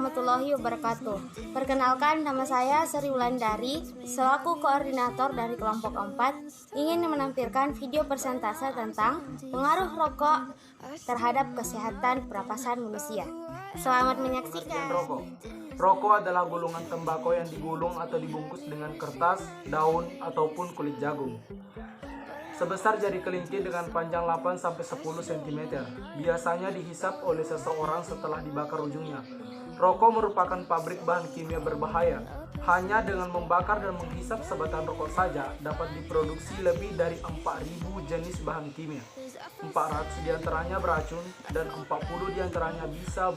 warahmatullahi wabarakatuh. Perkenalkan, nama saya Sri Wulandari, selaku koordinator dari kelompok 4, ingin menampilkan video persentase tentang pengaruh rokok terhadap kesehatan pernapasan manusia. Selamat menyaksikan. Rokok adalah gulungan tembakau yang digulung atau dibungkus dengan kertas, daun, ataupun kulit jagung. Sebesar jari kelingking dengan panjang 8-10 cm. Biasanya dihisap oleh seseorang setelah dibakar ujungnya. Rokok merupakan pabrik bahan kimia berbahaya. Hanya dengan membakar dan menghisap sebatang rokok saja dapat diproduksi lebih dari 4.000 jenis bahan kimia. 400 diantaranya beracun dan 40 diantaranya bisa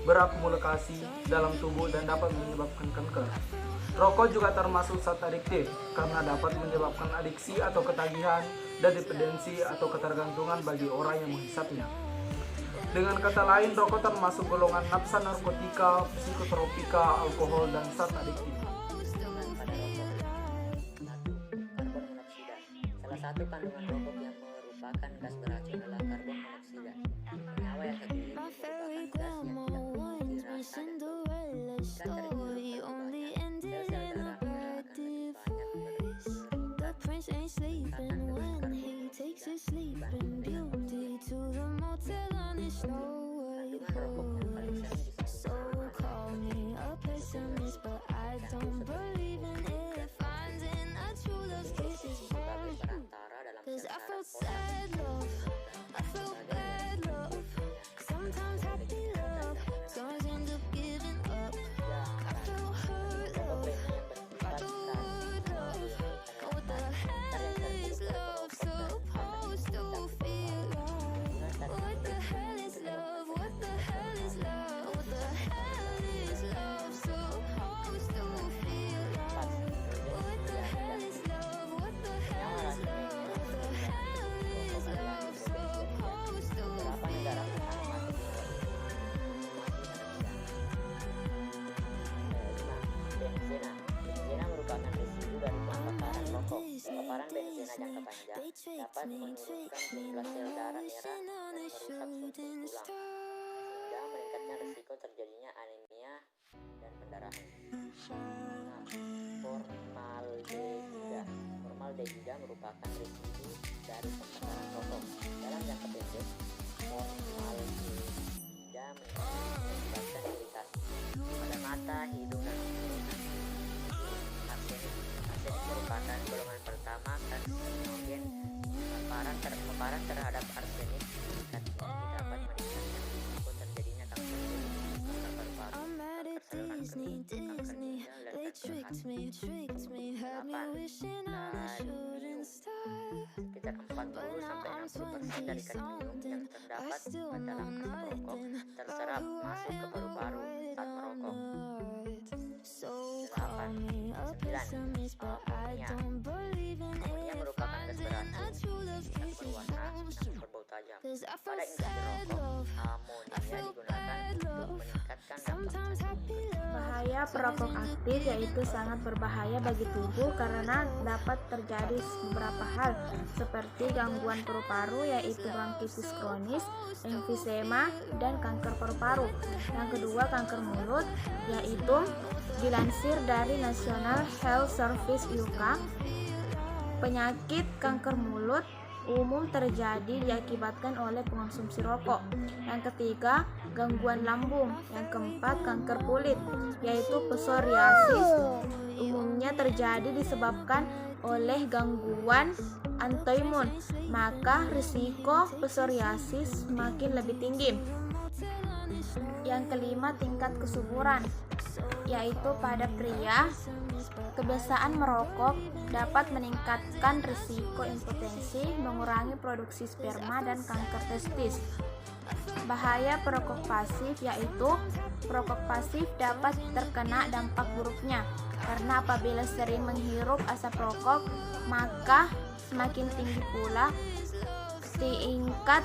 berakumulasi dalam tubuh dan dapat menyebabkan kanker. Rokok juga termasuk zat adiktif karena dapat menyebabkan adiksi atau ketagihan dan dependensi atau ketergantungan bagi orang yang menghisapnya. Dengan kata lain, rokok termasuk golongan nafsa narkotika, psikotropika, alkohol, dan zat adiktif. Salah satu kandungan rokok yang merupakan gas beracun adalah karbon monoksida. Senyawa yang satu ini merupakan gas yang tidak memiliki rasa dan bau. Jika terhirup sel-sel darah merah akan lebih banyak berikatan dengan karbon monoksida dibandingkan kandungan rokok yang paling sering sebagai perantara dalam Benzena merupakan residu dari pembakaran rokok. Paparan benzena jangka panjang dapat menurunkan jumlah sel darah merah dan merusak struktur tulang, sehingga meningkatnya risiko terjadinya anemia dan pendarahan. Formaldehida merupakan residu dari pembakaran rokok. Dalam jangka pendek, formaldehida menyebabkan iritasi pada mata, hidung, dan arsenik merupakan golongan pertama karsinogen. Paparan terhadap arsenik meningkatnya dapat meningkatkan risiko terjadinya kanker kulit, kanker paru-paru, kanker saluran kemih, kanker ginjal, dan kanker hati. Sekitar 40-60% dari kandungan yang terdapat dalam asap rokok terserap masuk ke paru-paru saat merokok. 9. Amonia merupakan gas beracun yang berwarna dan berbau tajam. Pada industri rokok, amonia digunakan untuk meningkatkan dampak jantung. Bahaya perokok aktif yaitu sangat berbahaya bagi tubuh karena dapat terjadi beberapa hal seperti gangguan paru-paru yaitu bronkitis kronis, emfisema, dan kanker paru-paru. Yang kedua, kanker mulut yaitu dilansir dari National Health Service UK, penyakit kanker mulut umum terjadi diakibatkan oleh pengonsumsi rokok. Yang ketiga, gangguan lambung. Yang keempat, kanker kulit yaitu psoriasis, umumnya terjadi disebabkan oleh gangguan autoimun, maka risiko psoriasis semakin lebih tinggi. Yang kelima, tingkat kesuburan yaitu pada pria, kebiasaan merokok dapat meningkatkan risiko impotensi, mengurangi produksi sperma, dan kanker testis. Bahaya perokok pasif yaitu perokok pasif dapat terkena dampak buruknya karena apabila sering menghirup asap rokok maka semakin tinggi pula tingkat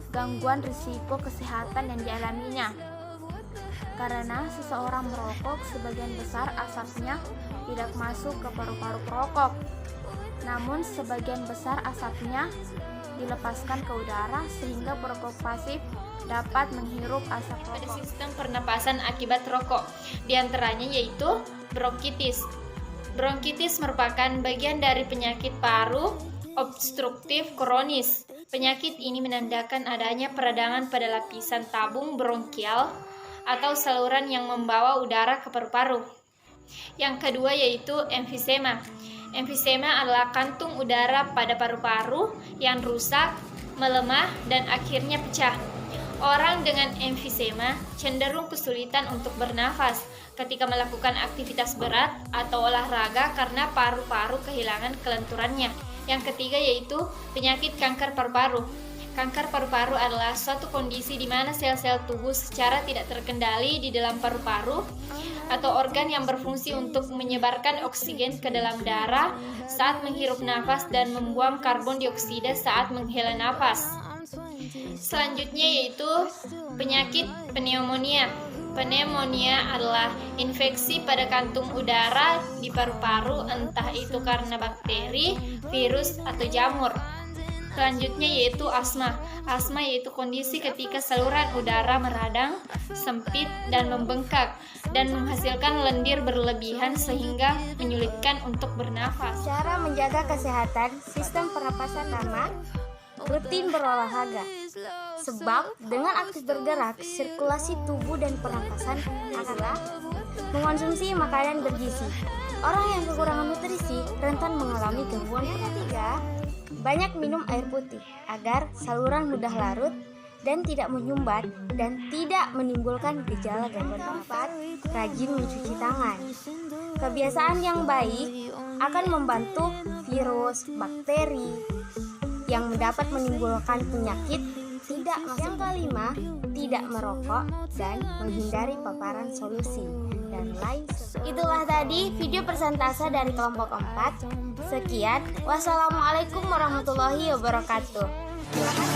gangguan risiko kesehatan yang dialaminya. Karena seseorang merokok, sebagian besar asapnya tidak masuk ke paru-paru perokok, namun sebagian besar asapnya dilepaskan ke udara sehingga perokok pasif dapat menghirup asap Pada rokok. sistem pernapasan akibat rokok, diantaranya yaitu bronkitis. Bronkitis merupakan bagian dari penyakit paru obstruktif kronis. Penyakit ini menandakan adanya peradangan pada lapisan tabung bronkial atau saluran yang membawa udara ke paru-paru. Yang kedua yaitu emfisema. Emfisema adalah kantung udara pada paru-paru yang rusak, melemah, dan akhirnya pecah. Orang dengan emfisema cenderung kesulitan untuk bernafas ketika melakukan aktivitas berat atau olahraga karena paru-paru kehilangan kelenturannya. Yang ketiga yaitu penyakit kanker paru-paru. Kanker paru-paru adalah suatu kondisi di mana sel-sel tubuh secara tidak terkendali di dalam paru-paru atau organ yang berfungsi untuk menyebarkan oksigen ke dalam darah saat menghirup nafas dan membuang karbon dioksida saat menghela nafas. Selanjutnya yaitu penyakit pneumonia. Pneumonia adalah infeksi pada kantung udara di paru-paru, entah itu karena bakteri, virus, atau jamur. Selanjutnya yaitu asma. Asma yaitu kondisi ketika saluran udara meradang, sempit, dan membengkak, dan menghasilkan lendir berlebihan sehingga menyulitkan untuk bernafas. Cara menjaga kesehatan sistem pernapasan pertama, rutin berolahraga. Sebab dengan aktif bergerak, sirkulasi tubuh dan pernapasan adalah mengonsumsi makanan bergizi. Orang yang kekurangan nutrisi rentan mengalami gangguan ketiga. Banyak minum air putih agar saluran mudah larut dan tidak menyumbat dan tidak menimbulkan gejala gangguan. Keempat, rajin mencuci tangan. Kebiasaan yang baik akan membantu virus, bakteri yang dapat menimbulkan penyakit tidak masuk. Yang kelima, tidak merokok dan menghindari paparan solusi dan lain sebagainya. Itulah tadi video persentase dari kelompok 4. Sekian, wassalamualaikum warahmatullahi wabarakatuh. Terima kasih.